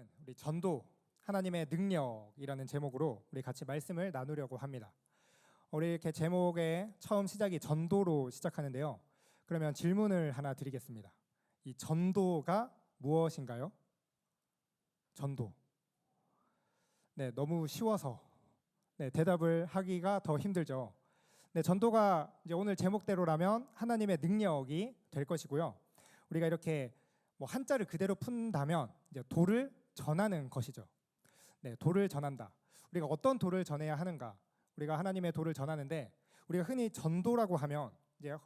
오늘은 우리 전도 하나님의 능력이라는 제목으로 우리 같이 말씀을 나누려고 합니다. 우리 이렇게 제목의 처음 시작이 전도로 시작하는데요. 그러면 질문을 하나 드리겠습니다. 이 전도가 무엇인가요? 전도. 네, 너무 쉬워서 대답을 하기가 더 힘들죠. 네, 전도가 이제 오늘 제목대로라면 하나님의 능력이 될 것이고요. 우리가 이렇게 한자를 그대로 푼다면 이제 도를 전하는 것이죠. 네, 도를 전한다. 우리가 어떤 도를 전해야 하는가? 우리가 하나님의 도를 전하는데 우리가 흔히 전도라고 하면 이제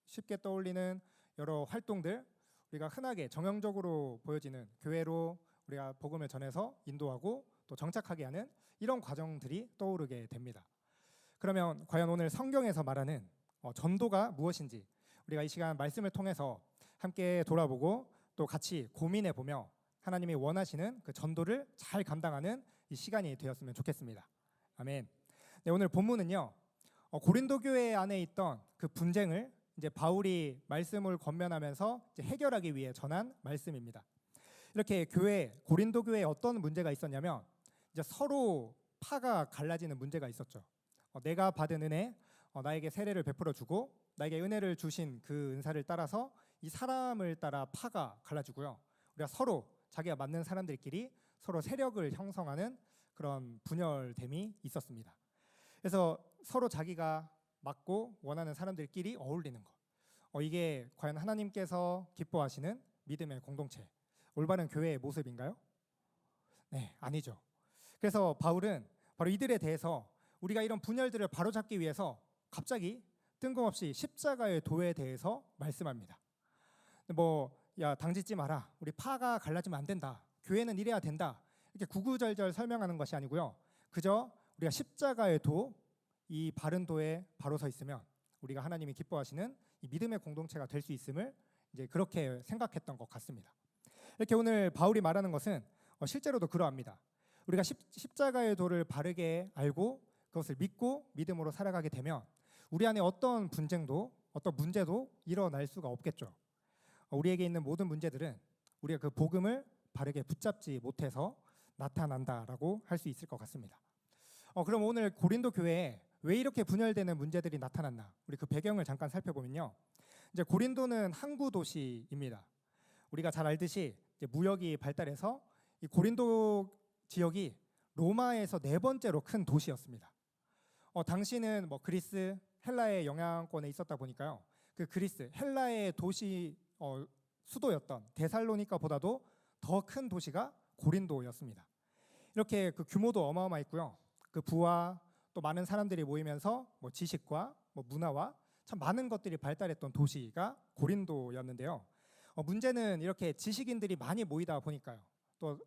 쉽게 떠올리는 여러 활동들, 우리가 흔하게 정형적으로 보여지는 교회로 우리가 복음을 전해서 인도하고 또 정착하게 하는 이런 과정들이 떠오르게 됩니다. 그러면 과연 오늘 성경에서 말하는 전도가 무엇인지 우리가 이 시간 말씀을 통해서 함께 돌아보고 또 같이 고민해 보며 하나님이 원하시는 그 전도를 잘 감당하는 이 시간이 되었으면 좋겠습니다. 아멘. 네, 오늘 본문은요. 고린도 교회 안에 있던 그 분쟁을 이제 바울이 말씀을 권면하면서 이제 해결하기 위해 전한 말씀입니다. 이렇게 고린도 교회에 어떤 문제가 있었냐면 이제 서로 파가 갈라지는 문제가 있었죠. 내가 받은 은혜, 나에게 세례를 베풀어 주고 나에게 은혜를 주신 그 은사를 따라서 이 사람을 따라 파가 갈라지고요. 우리가 서로 자기가 맞는 사람들끼리 서로 세력을 형성하는 그런 분열됨이 있었습니다. 그래서 서로 자기가 맞고 원하는 사람들끼리 어울리는 것. 이게 과연 하나님께서 기뻐하시는 믿음의 공동체, 올바른 교회의 모습인가요? 네, 아니죠. 그래서 바울은 바로 이들에 대해서 우리가 이런 분열들을 바로잡기 위해서 갑자기 뜬금없이 십자가의 도에 대해서 말씀합니다. 당짓지 마라. 우리 파가 갈라지면 안 된다. 교회는 이래야 된다. 이렇게 구구절절 설명하는 것이 아니고요. 그저 우리가 십자가의 도, 이 바른 도에 바로 서 있으면 우리가 하나님이 기뻐하시는 이 믿음의 공동체가 될 수 있음을 이제 그렇게 생각했던 것 같습니다. 이렇게 오늘 바울이 말하는 것은 실제로도 그러합니다. 우리가 십자가의 도를 바르게 알고 그것을 믿고 믿음으로 살아가게 되면 우리 안에 어떤 분쟁도 어떤 문제도 일어날 수가 없겠죠. 우리에게 있는 모든 문제들은 우리가 그 복음을 바르게 붙잡지 못해서 나타난다라고 할 수 있을 것 같습니다. 그럼 오늘 고린도 교회에 왜 이렇게 분열되는 문제들이 나타났나? 우리 그 배경을 잠깐 살펴보면요. 이제 고린도는 항구 도시입니다. 우리가 잘 알듯이 이제 무역이 발달해서 이 고린도 지역이 로마에서 네 번째로 큰 도시였습니다. 당시는 그리스, 헬라의 영향권에 있었다 보니까요. 그 그리스, 헬라의 도시 수도였던 데살로니가보다도 더 큰 도시가 고린도였습니다. 이렇게 그 규모도 어마어마했고요. 그 부와 또 많은 사람들이 모이면서 지식과 문화와 참 많은 것들이 발달했던 도시가 고린도였는데요. 문제는 이렇게 지식인들이 많이 모이다 보니까요. 또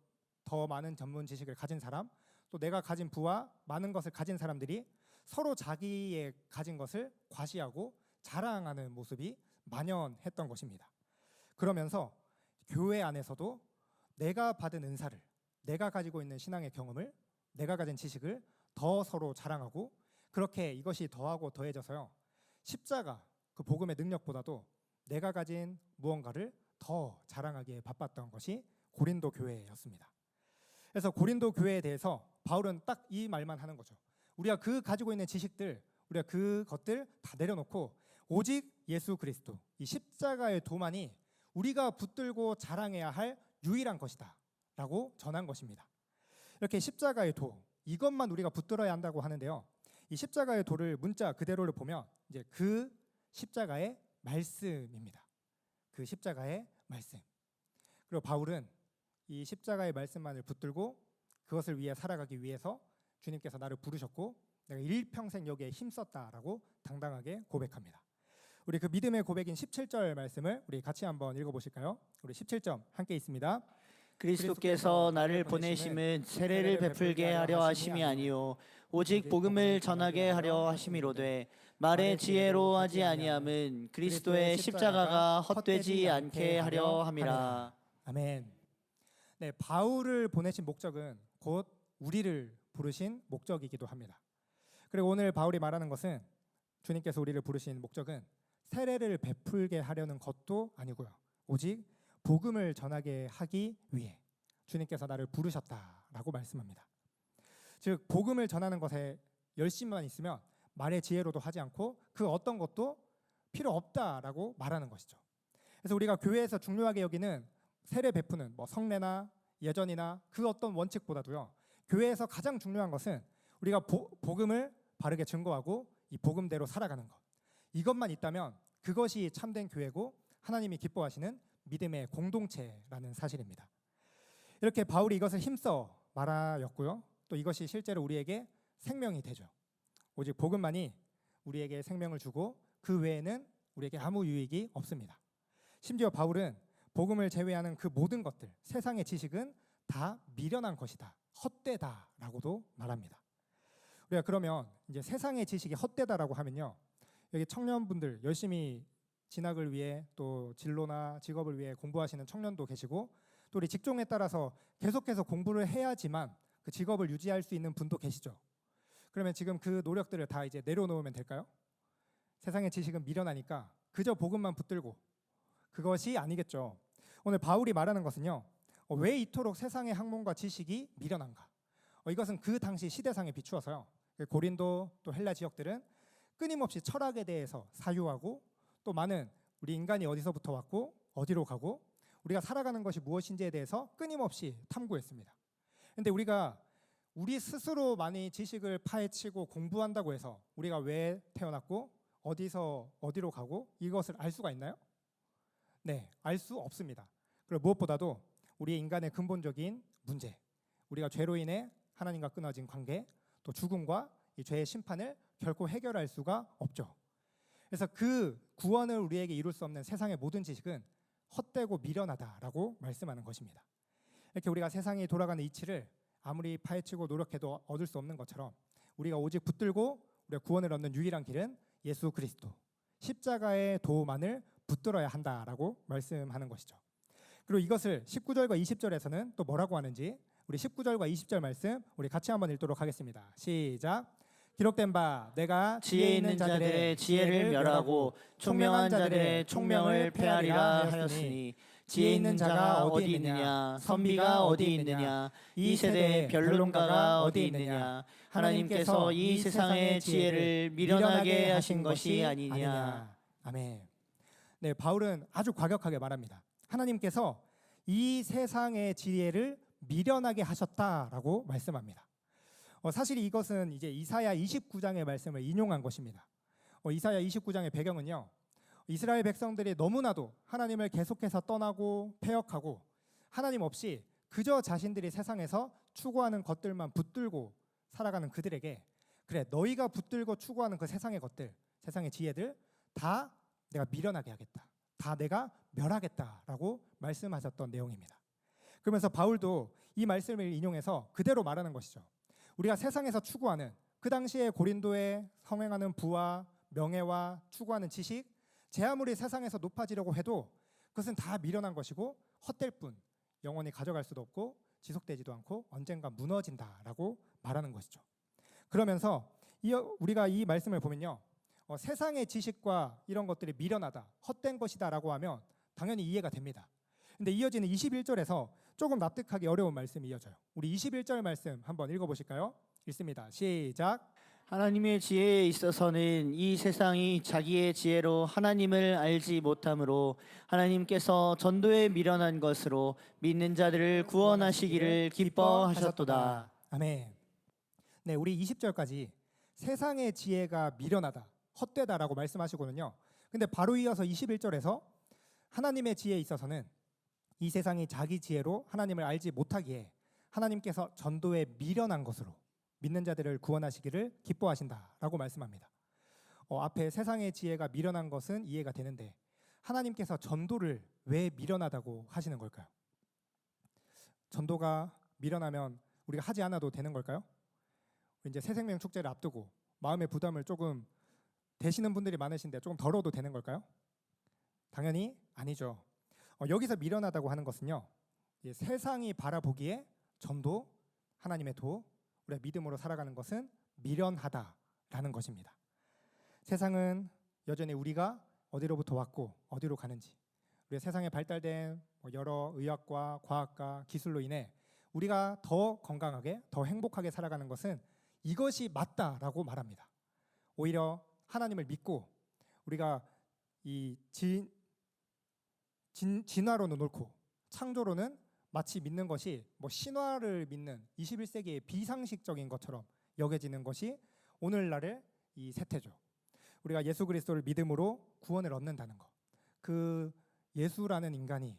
더 많은 전문 지식을 가진 사람, 또 내가 가진 부와 많은 것을 가진 사람들이 서로 자기의 가진 것을 과시하고 자랑하는 모습이 만연했던 것입니다. 그러면서 교회 안에서도 내가 받은 은사를, 내가 가지고 있는 신앙의 경험을, 내가 가진 지식을 더 서로 자랑하고 그렇게 이것이 더하고 더해져서요. 십자가, 그 복음의 능력보다도 내가 가진 무언가를 더 자랑하기에 바빴던 것이 고린도 교회였습니다. 그래서 고린도 교회에 대해서 바울은 딱 이 말만 하는 거죠. 우리가 그 가지고 있는 지식들, 우리가 그것들 다 내려놓고 오직 예수 그리스도, 이 십자가의 도만이 우리가 붙들고 자랑해야 할 유일한 것이다 라고 전한 것입니다. 이렇게 십자가의 도, 이것만 우리가 붙들어야 한다고 하는데요. 이 십자가의 도를 문자 그대로를 보면 이제 그 십자가의 말씀입니다. 그 십자가의 말씀. 그리고 바울은 이 십자가의 말씀만을 붙들고 그것을 위해 살아가기 위해서 주님께서 나를 부르셨고 내가 일평생 여기에 힘썼다라고 당당하게 고백합니다. 우리 그 믿음의 고백인 17절 말씀을 우리 같이 한번 읽어보실까요? 우리 17점 함께 있습니다. 그리스도께서 나를 보내심은 세례를 베풀게 하려 하심이 아니요 오직 복음을 전하게 하려 하심이로되 말의 지혜로 하지 아니함은 그리스도의 십자가가 헛되지 않게 하려 함이라. 아멘. 네, 바울을 보내신 목적은 곧 우리를 부르신 목적이기도 합니다. 그리고 오늘 바울이 말하는 것은 주님께서 우리를 부르신 목적은 세례를 베풀게 하려는 것도 아니고요. 오직 복음을 전하게 하기 위해 주님께서 나를 부르셨다라고 말씀합니다. 즉 복음을 전하는 것에 열심만 있으면 말의 지혜로도 하지 않고 그 어떤 것도 필요 없다라고 말하는 것이죠. 그래서 우리가 교회에서 중요하게 여기는 세례 베푸는 성례나 예전이나 그 어떤 원칙보다도요, 교회에서 가장 중요한 것은 우리가 복음을 바르게 증거하고 이 복음대로 살아가는 것, 이것만 있다면 그것이 참된 교회고 하나님이 기뻐하시는 믿음의 공동체라는 사실입니다. 이렇게 바울이 이것을 힘써 말하였고요, 또 이것이 실제로 우리에게 생명이 되죠. 오직 복음만이 우리에게 생명을 주고 그 외에는 우리에게 아무 유익이 없습니다. 심지어 바울은 복음을 제외하는 그 모든 것들, 세상의 지식은 다 미련한 것이다, 헛되다라고도 말합니다. 우리가 그러면 이제 세상의 지식이 헛되다라고 하면요, 여기 청년분들 열심히 진학을 위해 또 진로나 직업을 위해 공부하시는 청년도 계시고, 또 우리 직종에 따라서 계속해서 공부를 해야지만 그 직업을 유지할 수 있는 분도 계시죠. 그러면 지금 그 노력들을 다 이제 내려놓으면 될까요? 세상의 지식은 미련하니까 그저 복음만 붙들고, 그것이 아니겠죠. 오늘 바울이 말하는 것은요, 왜 이토록 세상의 학문과 지식이 미련한가? 이것은 그 당시 시대상에 비추어서요, 고린도 또 헬라 지역들은 끊임없이 철학에 대해서 사유하고, 또 많은 우리 인간이 어디서부터 왔고 어디로 가고 우리가 살아가는 것이 무엇인지에 대해서 끊임없이 탐구했습니다. 그런데 우리가 우리 스스로 많이 지식을 파헤치고 공부한다고 해서 우리가 왜 태어났고 어디서 어디로 가고 이것을 알 수가 있나요? 네, 알 수 없습니다. 그리고 무엇보다도 우리 인간의 근본적인 문제, 우리가 죄로 인해 하나님과 끊어진 관계, 또 죽음과 이 죄의 심판을 결코 해결할 수가 없죠. 그래서 그 구원을 우리에게 이룰 수 없는 세상의 모든 지식은 헛되고 미련하다라고 말씀하는 것입니다. 이렇게 우리가 세상이 돌아가는 이치를 아무리 파헤치고 노력해도 얻을 수 없는 것처럼 우리가 오직 붙들고 우리가 구원을 얻는 유일한 길은 예수 그리스도, 십자가의 도만을 붙들어야 한다라고 말씀하는 것이죠. 그리고 이것을 19절과 20절에서는 또 뭐라고 하는지 우리 19절과 20절 말씀 우리 같이 한번 읽도록 하겠습니다. 시작. 기록된 바 내가 지혜 있는 자들의 지혜를 멸하고 총명한 자들의 총명을 폐하리라 하였으니 지혜 있는 자가 어디 있느냐, 선비가 어디 있느냐, 이 세대의 변론가가 어디 있느냐, 하나님께서 이 세상의 지혜를 미련하게 하신 것이 아니냐. 아멘. 네, 바울은 아주 과격하게 말합니다. 하나님께서 이 세상의 지혜를 미련하게 하셨다라고 말씀합니다. 사실 이것은 이제 이사야 29장의 말씀을 인용한 것입니다. 이사야 29장의 배경은요, 이스라엘 백성들이 너무나도 하나님을 계속해서 떠나고 패역하고 하나님 없이 그저 자신들이 세상에서 추구하는 것들만 붙들고 살아가는 그들에게, 그래 너희가 붙들고 추구하는 그 세상의 것들, 세상의 지혜들 다 내가 미련하게 하겠다, 다 내가 멸하겠다라고 말씀하셨던 내용입니다. 그러면서 바울도 이 말씀을 인용해서 그대로 말하는 것이죠. 우리가 세상에서 추구하는 그 당시에 고린도에 성행하는 부와 명예와 추구하는 지식, 제 아무리 세상에서 높아지려고 해도 그것은 다 미련한 것이고 헛될 뿐, 영원히 가져갈 수도 없고 지속되지도 않고 언젠가 무너진다라고 말하는 것이죠. 그러면서 우리가 이 말씀을 보면요, 세상의 지식과 이런 것들이 미련하다, 헛된 것이다라고 하면 당연히 이해가 됩니다. 근데 이어지는 21절에서 조금 납득하기 어려운 말씀이 이어져요. 우리 21절 말씀 한번 읽어보실까요? 읽습니다. 시작. 하나님의 지혜에 있어서는 이 세상이 자기의 지혜로 하나님을 알지 못하므로 하나님께서 전도에 미련한 것으로 믿는 자들을 구원하시기를 기뻐하셨도다. 아멘. 네, 우리 20절까지 세상의 지혜가 미련하다, 헛되다라고 말씀하시거든요. 근데 바로 이어서 21절에서 하나님의 지혜에 있어서는 이 세상이 자기 지혜로 하나님을 알지 못하기에 하나님께서 전도에 미련한 것으로 믿는 자들을 구원하시기를 기뻐하신다라고 말씀합니다. 앞에 세상의 지혜가 미련한 것은 이해가 되는데 하나님께서 전도를 왜 미련하다고 하시는 걸까요? 전도가 미련하면 우리가 하지 않아도 되는 걸까요? 이제 새생명 축제를 앞두고 마음의 부담을 조금 되시는 분들이 많으신데 조금 덜어도 되는 걸까요? 당연히 아니죠. 여기서 미련하다고 하는 것은요, 세상이 바라보기에 전도, 하나님의 도, 우리가 믿음으로 살아가는 것은 미련하다라는 것입니다. 세상은 여전히 우리가 어디로부터 왔고 어디로 가는지, 우리 세상에 발달된 여러 의학과 과학과 기술로 인해 우리가 더 건강하게, 더 행복하게 살아가는 것은 이것이 맞다라고 말합니다. 오히려 하나님을 믿고 우리가 이 진화론은 옳고 창조론은 마치 믿는 것이 뭐 신화를 믿는 21세기의 비상식적인 것처럼 여겨지는 것이 오늘날의 이 세태죠. 우리가 예수 그리스도를 믿음으로 구원을 얻는다는 것. 그 예수라는 인간이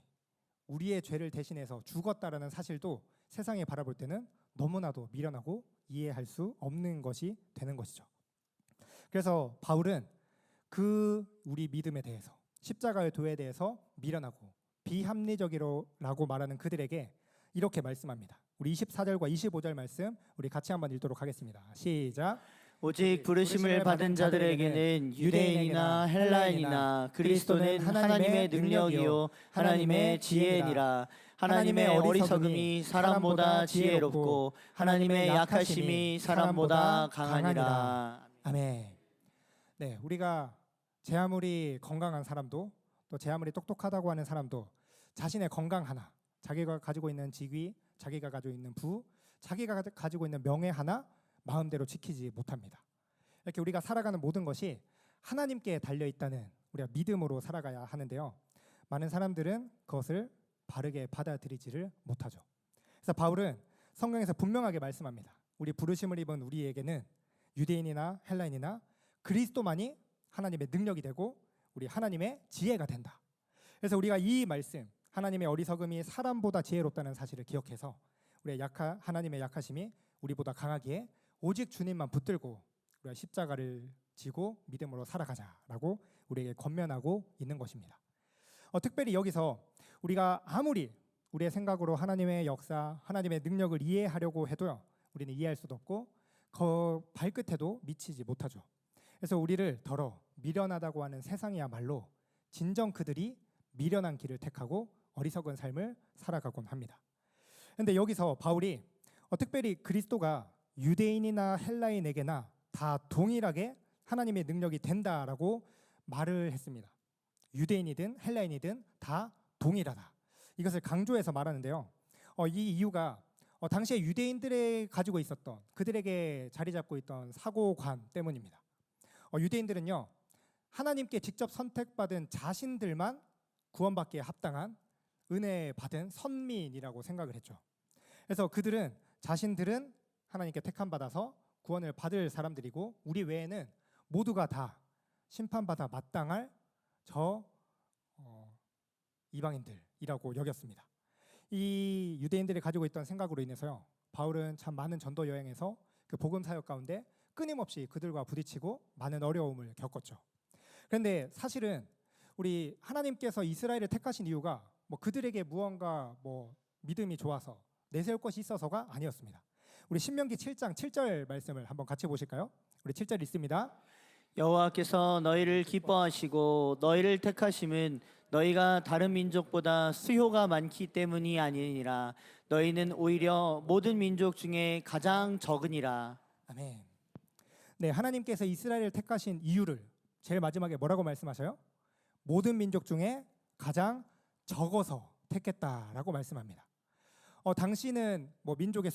우리의 죄를 대신해서 죽었다라는 사실도 세상에 바라볼 때는 너무나도 미련하고 이해할 수 없는 것이 되는 것이죠. 그래서 바울은 그 우리 믿음에 대해서 십자가의 도에 대해서 미련하고 비합리적이라고 말하는 그들에게 이렇게 말씀합니다. 우리 24절과 25절 말씀 우리 같이 한번 읽도록 하겠습니다. 시작. 오직 부르심을 받은 자들에게는 유대인이나 헬라인이나 그리스도는 하나님의 능력이요 하나님의 지혜니라. 하나님의 어리석음이 사람보다 지혜롭고 하나님의 약하심이 사람보다 강하니라. 아멘. 네, 우리가 제 아무리 건강한 사람도 또 제 아무리 똑똑하다고 하는 사람도 자신의 건강 하나, 자기가 가지고 있는 직위, 자기가 가지고 있는 부, 자기가 가지고 있는 명예 하나 마음대로 지키지 못합니다. 이렇게 우리가 살아가는 모든 것이 하나님께 달려 있다는 우리가 믿음으로 살아가야 하는데요. 많은 사람들은 그것을 바르게 받아들이지를 못하죠. 그래서 바울은 성경에서 분명하게 말씀합니다. 우리 부르심을 입은 우리에게는 유대인이나 헬라인이나 그리스도만이 하나님의 능력이 되고 우리 하나님의 지혜가 된다. 그래서 우리가 이 말씀, 하나님의 어리석음이 사람보다 지혜롭다는 사실을 기억해서 우리가 하나님의 약하심이 우리보다 강하기에 오직 주님만 붙들고 우리가 십자가를 지고 믿음으로 살아가자라고 우리에게 권면하고 있는 것입니다. 특별히 여기서 우리가 아무리 우리의 생각으로 하나님의 역사, 하나님의 능력을 이해하려고 해도요, 우리는 이해할 수도 없고 그 발끝에도 미치지 못하죠. 그래서 우리를 더러 미련하다고 하는 세상이야말로 진정 그들이 미련한 길을 택하고 어리석은 삶을 살아가곤 합니다. 그런데 여기서 바울이 특별히 그리스도가 유대인이나 헬라인에게나 다 동일하게 하나님의 능력이 된다라고 말을 했습니다. 유대인이든 헬라인이든 다 동일하다. 이것을 강조해서 말하는데요. 이 이유가 당시에 유대인들이 가지고 있었던 그들에게 자리 잡고 있던 사고관 때문입니다. 유대인들은요, 하나님께 직접 선택받은 자신들만 구원받기에 합당한 은혜 받은 선민이라고 생각을 했죠. 그래서 그들은 자신들은 하나님께 택함 받아서 구원을 받을 사람들이고 우리 외에는 모두가 다 심판받아 마땅할 이방인들이라고 여겼습니다. 이 유대인들이 가지고 있던 생각으로 인해서요, 바울은 참 많은 전도 여행에서 그 복음 사역 가운데 끊임없이 그들과 부딪히고 많은 어려움을 겪었죠. 그런데 사실은 우리 하나님께서 이스라엘을 택하신 이유가 뭐 그들에게 무언가 뭐 믿음이 좋아서 내세울 것이 있어서가 아니었습니다. 우리 신명기 7장 7절 말씀을 한번 같이 보실까요? 우리 7절 읽습니다. 여호와께서 너희를 기뻐하시고 너희를 택하심은 너희가 다른 민족보다 수효가 많기 때문이 아니니라. 너희는 오히려 모든 민족 중에 가장 적으니라. 아멘. 네, 하나님께서 이스라엘을 택하신 이유를 제일 마지막에 뭐라고 말씀하셔요? 모든 민족 중에 가장 적어서 택했다라고 말씀합니다. 당시는 뭐 민족의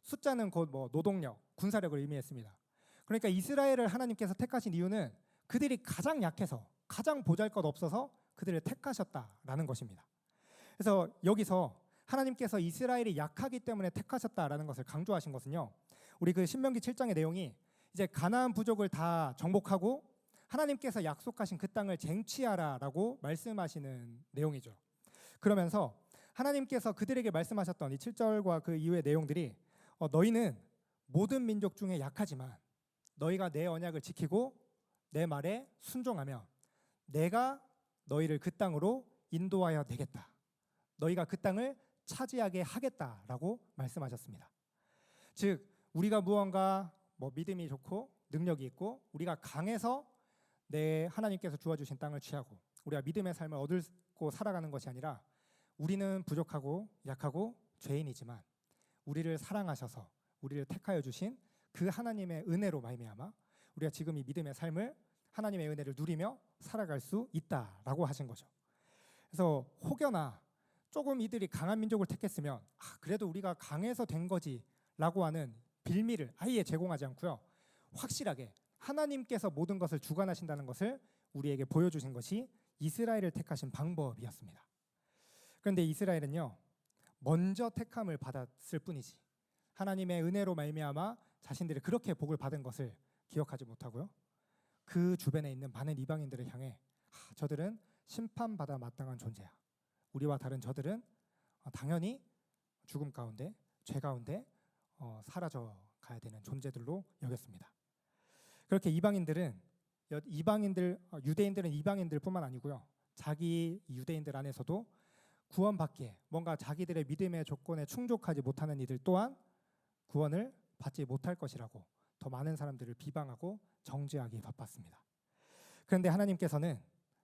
숫자는 곧 뭐 노동력, 군사력을 의미했습니다. 그러니까 이스라엘을 하나님께서 택하신 이유는 그들이 가장 약해서 가장 보잘것없어서 그들을 택하셨다라는 것입니다. 그래서 여기서 하나님께서 이스라엘이 약하기 때문에 택하셨다라는 것을 강조하신 것은요, 우리 그 신명기 7장의 내용이 이제 가나안 부족을 다 정복하고 하나님께서 약속하신 그 땅을 쟁취하라라고 말씀하시는 내용이죠. 그러면서 하나님께서 그들에게 말씀하셨던 이 7절과 그 이후의 내용들이 너희는 모든 민족 중에 약하지만 너희가 내 언약을 지키고 내 말에 순종하면 내가 너희를 그 땅으로 인도하여 내겠다. 너희가 그 땅을 차지하게 하겠다라고 말씀하셨습니다. 즉 우리가 무언가 뭐 믿음이 좋고 능력이 있고 우리가 강해서 내 하나님께서 주어주신 땅을 취하고 우리가 믿음의 삶을 얻고 살아가는 것이 아니라 우리는 부족하고 약하고 죄인이지만 우리를 사랑하셔서 우리를 택하여 주신 그 하나님의 은혜로 말미암아 우리가 지금 이 믿음의 삶을 하나님의 은혜를 누리며 살아갈 수 있다라고 하신 거죠. 그래서 혹여나 조금 이들이 강한 민족을 택했으면 그래도 우리가 강해서 된 거지라고 하는 빌미를 아예 제공하지 않고요. 확실하게 하나님께서 모든 것을 주관하신다는 것을 우리에게 보여주신 것이 이스라엘을 택하신 방법이었습니다. 그런데 이스라엘은요, 먼저 택함을 받았을 뿐이지 하나님의 은혜로 말미암아 자신들이 그렇게 복을 받은 것을 기억하지 못하고요. 그 주변에 있는 많은 이방인들을 향해 저들은 심판받아 마땅한 존재야. 우리와 다른 저들은 당연히 죽음 가운데, 죄 가운데 사라져 가야 되는 존재들로 여겼습니다. 그렇게 유대인들은 이방인들뿐만 아니고요. 자기 유대인들 안에서도 구원받기에 뭔가 자기들의 믿음의 조건에 충족하지 못하는 이들 또한 구원을 받지 못할 것이라고 더 많은 사람들을 비방하고 정죄하기 바빴습니다. 그런데 하나님께서는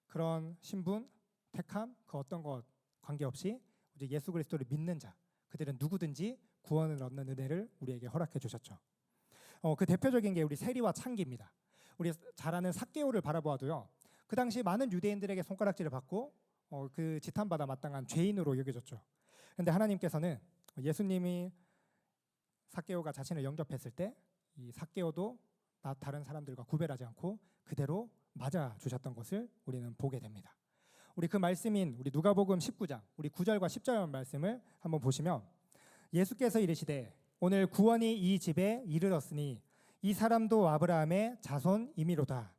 그런 신분, 택함, 그 어떤 것 관계없이 오직 예수 그리스도를 믿는 자, 그들은 누구든지 구원을 얻는 은혜를 우리에게 허락해 주셨죠. 그 대표적인 게 우리 세리와 창기입니다. 우리 잘 아는 삭개오를 바라보아도요. 그 당시 많은 유대인들에게 손가락질을 받고 그 지탄받아 마땅한 죄인으로 여겨졌죠. 그런데 하나님께서는 예수님이 삭개오가 자신을 영접했을 때 이 삭개오도 다른 사람들과 구별하지 않고 그대로 맞아 주셨던 것을 우리는 보게 됩니다. 우리 그 말씀인 우리 누가복음 19장 우리 9절과 10절 말씀을 한번 보시면 예수께서 이르시되 오늘 구원이 이 집에 이르렀으니 이 사람도 아브라함의 자손이미로다.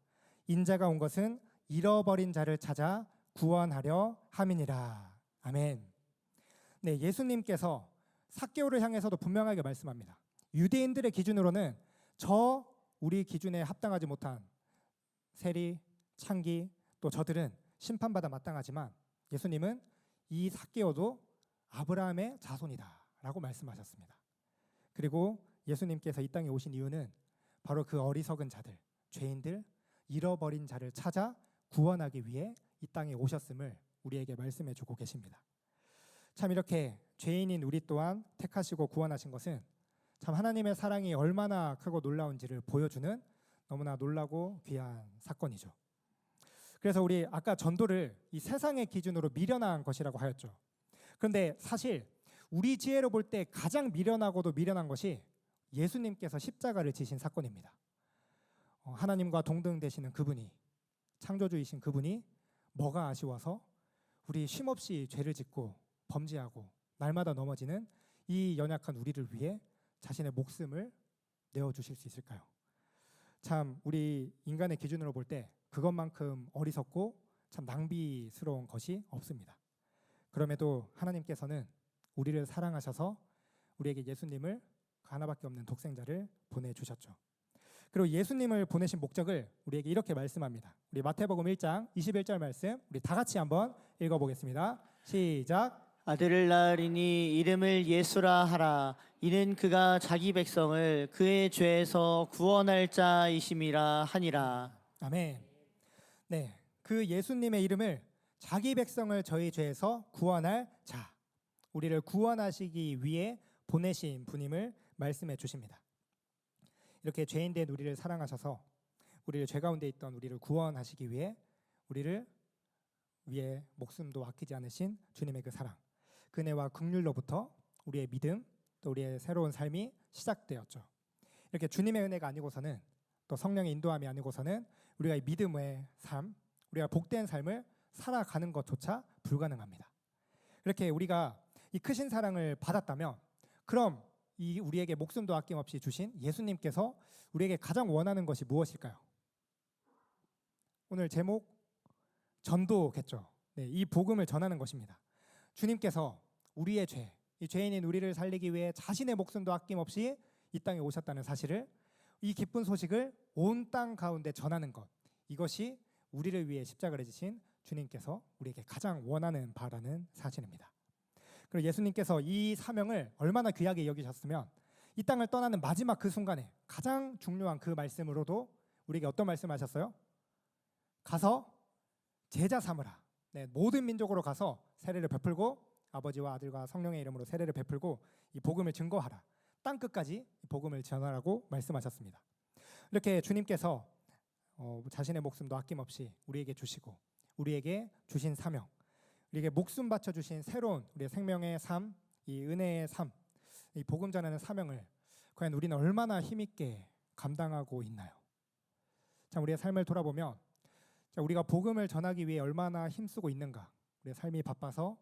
인자가 온 것은 잃어버린 자를 찾아 구원하려 함이니라. 아멘. 네, 예수님께서 삭개오를 향해서도 분명하게 말씀합니다. 유대인들의 기준으로는 우리 기준에 합당하지 못한 세리, 창기 또 저들은 심판받아 마땅하지만 예수님은 이 삭개오도 아브라함의 자손이다라고 말씀하셨습니다. 그리고 예수님께서 이 땅에 오신 이유는 바로 그 어리석은 자들, 죄인들, 잃어버린 자를 찾아 구원하기 위해 이 땅에 오셨음을 우리에게 말씀해 주고 계십니다. 참 이렇게 죄인인 우리 또한 택하시고 구원하신 것은 참 하나님의 사랑이 얼마나 크고 놀라운지를 보여주는 너무나 놀라고 귀한 사건이죠. 그래서 우리 아까 전도를 이 세상의 기준으로 미련한 것이라고 하였죠. 그런데 사실 우리 지혜로 볼 때 가장 미련하고도 미련한 것이 예수님께서 십자가를 지신 사건입니다. 하나님과 동등 되시는 그분이, 창조주이신 그분이 뭐가 아쉬워서 우리 쉼없이 죄를 짓고 범죄하고 날마다 넘어지는 이 연약한 우리를 위해 자신의 목숨을 내어주실 수 있을까요? 참 우리 인간의 기준으로 볼 때 그것만큼 어리석고 참 낭비스러운 것이 없습니다. 그럼에도 하나님께서는 우리를 사랑하셔서 우리에게 예수님을 하나밖에 없는 독생자를 보내주셨죠. 그리고 예수님을 보내신 목적을 우리에게 이렇게 말씀합니다. 우리 마태복음 1장 21절 말씀 우리 다 같이 한번 읽어보겠습니다. 시작. 아들을 낳으리니 이름을 예수라 하라. 이는 그가 자기 백성을 그의 죄에서 구원할 자이심이라 하니라. 아멘. 네, 그 예수님의 이름을 자기 백성을 저희 죄에서 구원할 자, 우리를 구원하시기 위해 보내신 분임을 말씀해 주십니다. 이렇게 죄인된 우리를 사랑하셔서 우리를 죄 가운데 있던 우리를 구원하시기 위해 우리를 위해 목숨도 아끼지 않으신 주님의 그 사랑, 그 은혜와 긍휼로부터 우리의 믿음 또 우리의 새로운 삶이 시작되었죠. 이렇게 주님의 은혜가 아니고서는 또 성령의 인도함이 아니고서는 우리가 이 믿음의 삶, 우리가 복된 삶을 살아가는 것조차 불가능합니다. 이렇게 우리가 이 크신 사랑을 받았다면 그럼 이 우리에게 목숨도 아낌없이 주신 예수님께서 우리에게 가장 원하는 것이 무엇일까요? 오늘 제목 전도겠죠. 네, 이 복음을 전하는 것입니다. 주님께서 우리의 죄, 이 죄인인 우리를 살리기 위해 자신의 목숨도 아낌없이 이 땅에 오셨다는 사실을, 이 기쁜 소식을 온 땅 가운데 전하는 것, 이것이 우리를 위해 십자가를 지신 주님께서 우리에게 가장 원하는 바라는 사실입니다. 그리고 예수님께서 이 사명을 얼마나 귀하게 여기셨으면 이 땅을 떠나는 마지막 그 순간에 가장 중요한 그 말씀으로도 우리에게 어떤 말씀하셨어요? 가서 제자 삼으라. 네, 모든 민족으로 가서 세례를 베풀고 아버지와 아들과 성령의 이름으로 세례를 베풀고 이 복음을 증거하라. 땅 끝까지 이 복음을 전하라고 말씀하셨습니다. 이렇게 주님께서 자신의 목숨도 아낌없이 우리에게 주시고 우리에게 주신 사명, 우리에게 목숨 바쳐 주신 새로운 우리의 생명의 삶, 이 은혜의 삶, 이 복음 전하는 사명을 과연 우리는 얼마나 힘있게 감당하고 있나요? 자, 우리의 삶을 돌아보면 자, 우리가 복음을 전하기 위해 얼마나 힘쓰고 있는가? 우리의 삶이 바빠서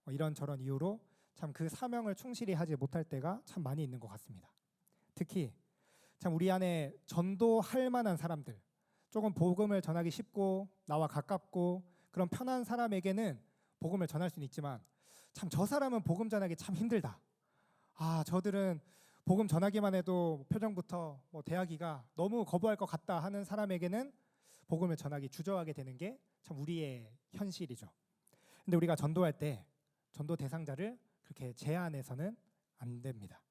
이런저런 이유로 참 그 사명을 충실히 하지 못할 때가 참 많이 있는 것 같습니다. 특히 참 우리 안에 전도할 만한 사람들, 조금 복음을 전하기 쉽고 나와 가깝고 그런 편한 사람에게는 복음을 전할 수는 있지만 참 저 사람은 복음 전하기 참 힘들다. 아, 저들은 복음 전하기만 해도 표정부터 대하기가 너무 거부할 것 같다 하는 사람에게는 복음을 전하기 주저하게 되는 게 참 우리의 현실이죠. 근데 우리가 전도할 때 전도 대상자를 그렇게 제한해서는 안 됩니다.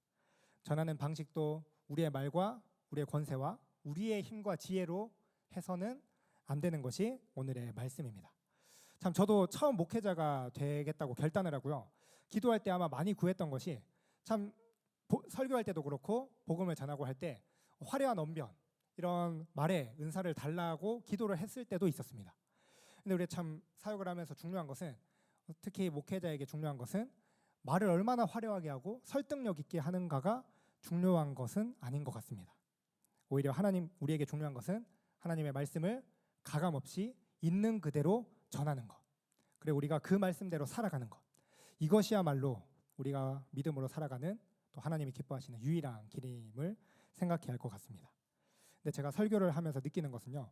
전하는 방식도 우리의 말과 우리의 권세와 우리의 힘과 지혜로 해서는 안 되는 것이 오늘의 말씀입니다. 참 저도 처음 목회자가 되겠다고 결단을 하고요. 기도할 때 아마 많이 구했던 것이 참 설교할 때도 그렇고 복음을 전하고 할 때 화려한 언변 이런 말에 은사를 달라고 기도를 했을 때도 있었습니다. 근데 우리 참 사역을 하면서 중요한 것은 특히 목회자에게 중요한 것은 말을 얼마나 화려하게 하고 설득력 있게 하는가가 중요한 것은 아닌 것 같습니다. 오히려 하나님 우리에게 중요한 것은 하나님의 말씀을 가감 없이 있는 그대로 전하는 것. 그리고 우리가 그 말씀대로 살아가는 것. 이것이야말로 우리가 믿음으로 살아가는 또 하나님이 기뻐하시는 유일한 길임을 생각해야 할 것 같습니다. 근데 제가 설교를 하면서 느끼는 것은요.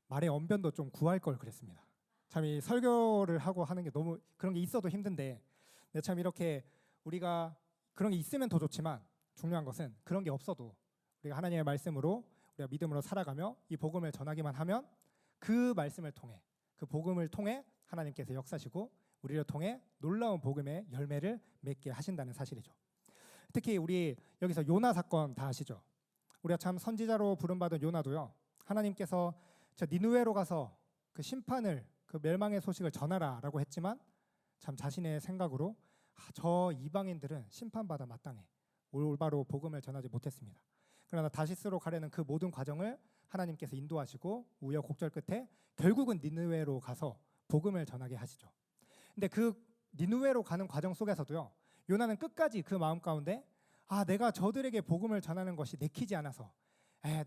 말의 언변도 좀 구할 걸 그랬습니다. 참 이 설교를 하고 하는 게 너무 그런 게 있어도 힘든데 근데 참 이렇게 우리가 그런 게 있으면 더 좋지만 중요한 것은 그런 게 없어도 우리가 하나님의 말씀으로 우리가 믿음으로 살아가며 이 복음을 전하기만 하면 그 말씀을 통해 그 복음을 통해 하나님께서 역사시고 우리를 통해 놀라운 복음의 열매를 맺게 하신다는 사실이죠. 특히 우리 여기서 요나 사건 다 아시죠? 우리가 참 선지자로 부름받은 요나도요. 하나님께서 저 니느웨로 가서 그 심판을 그 멸망의 소식을 전하라라고 했지만 참 자신의 생각으로 저 이방인들은 심판받아 마땅해 올바로 복음을 전하지 못했습니다. 그러나 다시스로 가려는 그 모든 과정을 하나님께서 인도하시고 우여곡절 끝에 결국은 니느웨로 가서 복음을 전하게 하시죠. 근데 그 니느웨로 가는 과정 속에서도요. 요나는 끝까지 그 마음 가운데 내가 저들에게 복음을 전하는 것이 내키지 않아서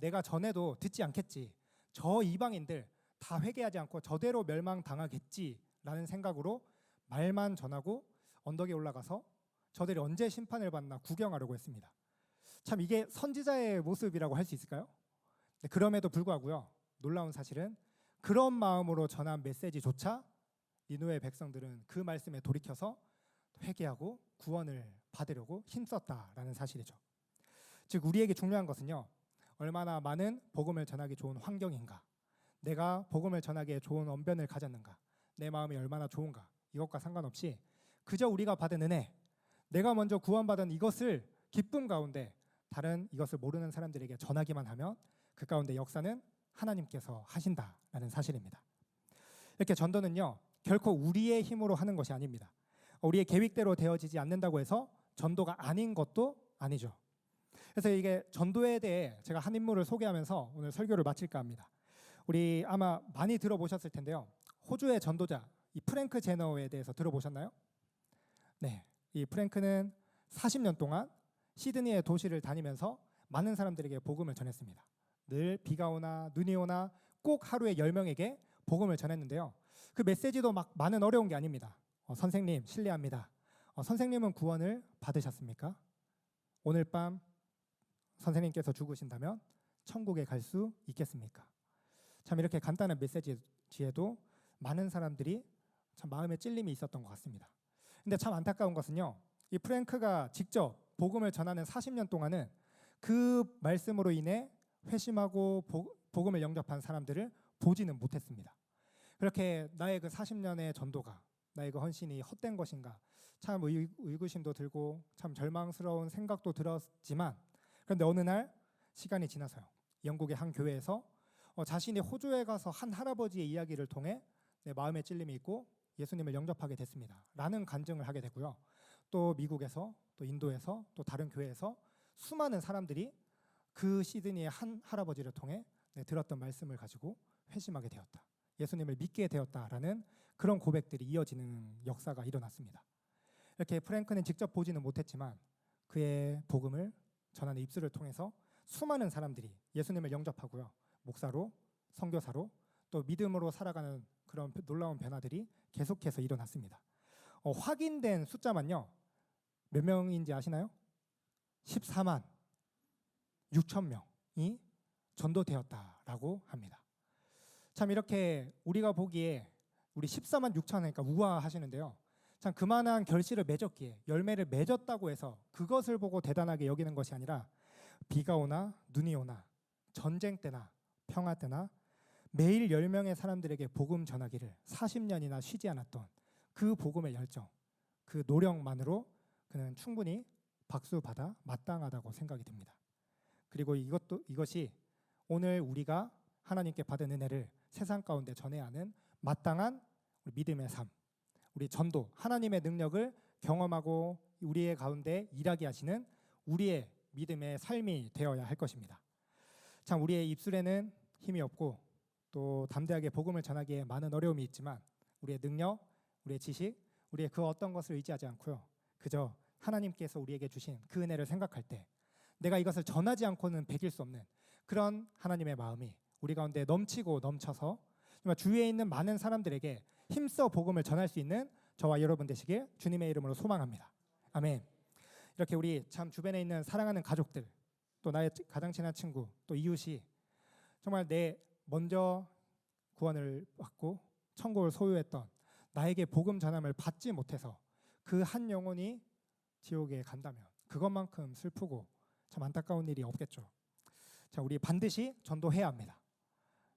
내가 전해도 듣지 않겠지. 저 이방인들 다 회개하지 않고 저대로 멸망당하겠지라는 생각으로 말만 전하고 언덕에 올라가서 저들이 언제 심판을 받나 구경하려고 했습니다. 참 이게 선지자의 모습이라고 할 수 있을까요? 그럼에도 불구하고요. 놀라운 사실은 그런 마음으로 전한 메시지조차 니느웨 백성들은 그 말씀에 돌이켜서 회개하고 구원을 받으려고 힘썼다라는 사실이죠. 즉 우리에게 중요한 것은요. 얼마나 많은 복음을 전하기 좋은 환경인가, 내가 복음을 전하기에 좋은 언변을 가졌는가, 내 마음이 얼마나 좋은가 이것과 상관없이 그저 우리가 받은 은혜, 내가 먼저 구원받은 이것을 기쁨 가운데 다른 이것을 모르는 사람들에게 전하기만 하면 그 가운데 역사는 하나님께서 하신다라는 사실입니다. 이렇게 전도는요. 결코 우리의 힘으로 하는 것이 아닙니다. 우리의 계획대로 되어지지 않는다고 해서 전도가 아닌 것도 아니죠. 그래서 이게 전도에 대해 제가 한 인물을 소개하면서 오늘 설교를 마칠까 합니다. 우리 아마 많이 들어보셨을 텐데요. 호주의 전도자 이 프랭크 제너에 대해서 들어보셨나요? 네, 이 프랭크는 40년 동안 시드니의 도시를 다니면서 많은 사람들에게 복음을 전했습니다. 늘 비가 오나 눈이 오나 꼭 하루에 10명에게 복음을 전했는데요. 그 메시지도 막 많은 어려운 게 아닙니다. 선생님 실례합니다. 선생님은 구원을 받으셨습니까? 오늘 밤 선생님께서 죽으신다면 천국에 갈 수 있겠습니까? 참 이렇게 간단한 메시지에도 많은 사람들이 참 마음에 찔림이 있었던 것 같습니다. 근데 참 안타까운 것은요. 이 프랭크가 직접 복음을 전하는 40년 동안은 그 말씀으로 인해 회심하고 복음을 영접한 사람들을 보지는 못했습니다. 그렇게 나의 그 40년의 전도가 나의 그 헌신이 헛된 것인가 참 의구심도 들고 참 절망스러운 생각도 들었지만 그런데 어느 날 시간이 지나서요. 영국의 한 교회에서 자신이 호주에 가서 한 할아버지의 이야기를 통해 내 마음에 찔림이 있고 예수님을 영접하게 됐습니다. 라는 간증을 하게 되고요. 또 미국에서 또 인도에서 또 다른 교회에서 수많은 사람들이 그 시드니의 한 할아버지를 통해 들었던 말씀을 가지고 회심하게 되었다. 예수님을 믿게 되었다라는 그런 고백들이 이어지는 역사가 일어났습니다. 이렇게 프랭크는 직접 보지는 못했지만 그의 복음을 전하는 입술을 통해서 수많은 사람들이 예수님을 영접하고요. 목사로, 선교사로 또 믿음으로 살아가는 그런 놀라운 변화들이 계속해서 일어났습니다. 확인된 숫자만요. 몇 명인지 아시나요? 14만 6천 명이 전도되었다라고 합니다. 참 이렇게 우리가 보기에 우리 14만 6천 하니까 우아하시는데요. 참 그만한 결실을 맺었기에 열매를 맺었다고 해서 그것을 보고 대단하게 여기는 것이 아니라 비가 오나 눈이 오나 전쟁 때나 평화 때나 매일 10명의 사람들에게 복음 전하기를 40년이나 쉬지 않았던 그 복음의 열정, 그 노력만으로 그는 충분히 박수 받아 마땅하다고 생각이 듭니다. 그리고 이것이 오늘 우리가 하나님께 받은 은혜를 세상 가운데 전해야 하는 마땅한 우리 믿음의 삶, 우리 전도, 하나님의 능력을 경험하고 우리의 가운데 일하게 하시는 우리의 믿음의 삶이 되어야 할 것입니다. 참 우리의 입술에는 힘이 없고 또 담대하게 복음을 전하기에 많은 어려움이 있지만 우리의 능력, 우리의 지식, 우리의 그 어떤 것을 의지하지 않고요. 그저 하나님께서 우리에게 주신 그 은혜를 생각할 때 내가 이것을 전하지 않고는 베길 수 없는 그런 하나님의 마음이 우리 가운데 넘치고 넘쳐서 정말 주위에 있는 많은 사람들에게 힘써 복음을 전할 수 있는 저와 여러분 되시길 주님의 이름으로 소망합니다. 아멘. 이렇게 우리 참 주변에 있는 사랑하는 가족들, 또 나의 가장 친한 친구, 또 이웃이 정말 내 먼저 구원을 받고 천국을 소유했던 나에게 복음 전함을 받지 못해서 그 한 영혼이 지옥에 간다면 그것만큼 슬프고 참 안타까운 일이 없겠죠. 자, 우리 반드시 전도해야 합니다.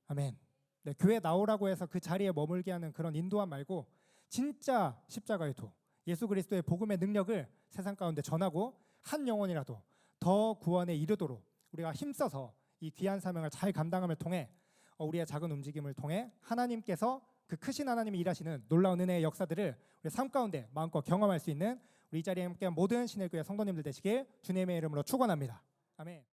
아멘. 네, 교회 나오라고 해서 그 자리에 머물게 하는 그런 인도함 말고 진짜 십자가의 도, 예수 그리스도의 복음의 능력을 세상 가운데 전하고 한 영혼이라도 더 구원에 이르도록 우리가 힘써서 이 귀한 사명을 잘 감당함을 통해 우리의 작은 움직임을 통해 하나님께서 그 크신 하나님이 일하시는 놀라운 은혜의 역사들을 우리 삶 가운데 마음껏 경험할 수 있는 우리 이 자리에 함께한 모든 신일교회 성도님들 되시길 주님의 이름으로 축원합니다. 아멘.